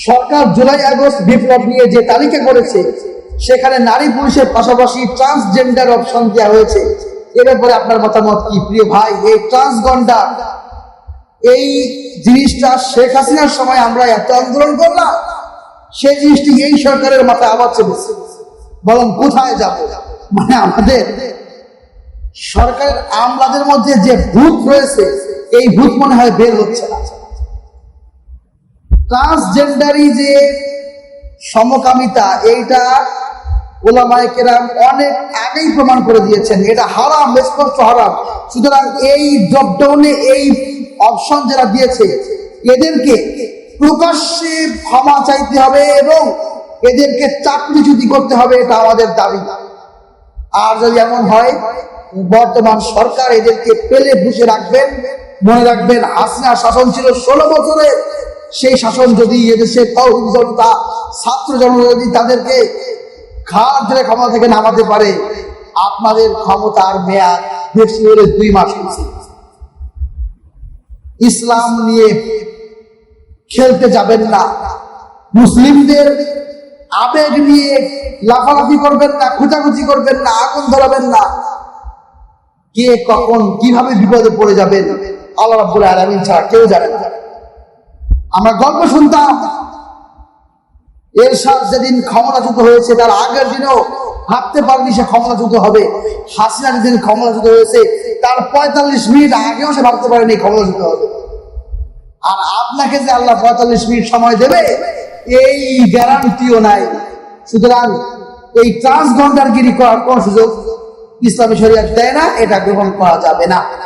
সরকার July August বিপ্লব নিয়ে যে তালিকা করেছে সেখানে নারী পুরুষের পাশাপাশি ট্রান্সজেন্ডার অপশন দেওয়া হয়েছে। এর ব্যাপারে আপনার মতামত কি প্রিয় ভাই? এই ট্রান্সজেন্ডার এই জিনিসটা শেখ হাসিনার সময় আমরা এত আন্দোলন করলাম, সেই জিনিসটি এই সরকারের মাথায় আবার চলেছে। বরং কোথায় যাব? মানে আমাদের সরকারের আমলাদের মধ্যে যে ভূত রয়েছে, এই ভূত মনে হয় বের হচ্ছে না। ট্রান্সজেন্ডারি যে সমকামিতা, এইটা ওলামায়ে কেরাম অনেক আগেই প্রমাণ করে দিয়েছেন, এটা হারাম, স্পষ্ট হারাম। সুতরাং এই ড্রপডাউনে এই অপশন যারা দিয়েছে এদেরকে প্রকাশ্যে ক্ষমা চাইতে হবে এবং এদেরকে চাকরিচ্যুতি করতে হবে, এটা আমাদের দাবি। আর যদি এমন হয় বর্তমান সরকার এদেরকে পেলে বসে রাখবেন। মনে রাখবেন, হাসিনার শাসন ছিল 16 বছরের। সেই শাসন যদি এদেশের তৌহিদ জনতা, ছাত্র জনতা যদি তাদেরকে ঘাট ধরে ক্ষমতা থেকে নামাতে পারে, আপনাদের ক্ষমতার মেয়াদ বেশি হলে 2 মাস হয়েছে। ইসলাম নিয়ে খেলতে যাবেন না, মুসলিমদের আবেগ নিয়ে লাফালাফি করবেন না, খুঁচাখুচি করবেন না, আগুন ধরাবেন না। কে কখন কিভাবে বিপদে পড়ে যাবেন আল্লাহ রাব্বুল আলামিন ছাড়া কেউ জানে না। আমরা গল্প শুনতাম, এরশাদ যেদিন ক্ষমতাচ্যুত হয়েছে তার আগের দিনও ভাবতে পারেনি সে ক্ষমতাচ্যুত হবে। হাসিনা যেদিন ক্ষমতাচ্যুত হয়েছে তার 45 মিনিট আগেও সে ভাবতে পারেনি ক্ষমতাচ্যুত হবে। আর আপনাকে যে আল্লাহ 45 মিনিট সময় দেবে, এই গ্যারান্টিও নাই। সুতরাং এই ট্রান্সজেন্ডারগিরি করার কোন সুযোগ ইসলামী শরীয়ত দেয় না, এটা গ্রহণ করা যাবে না।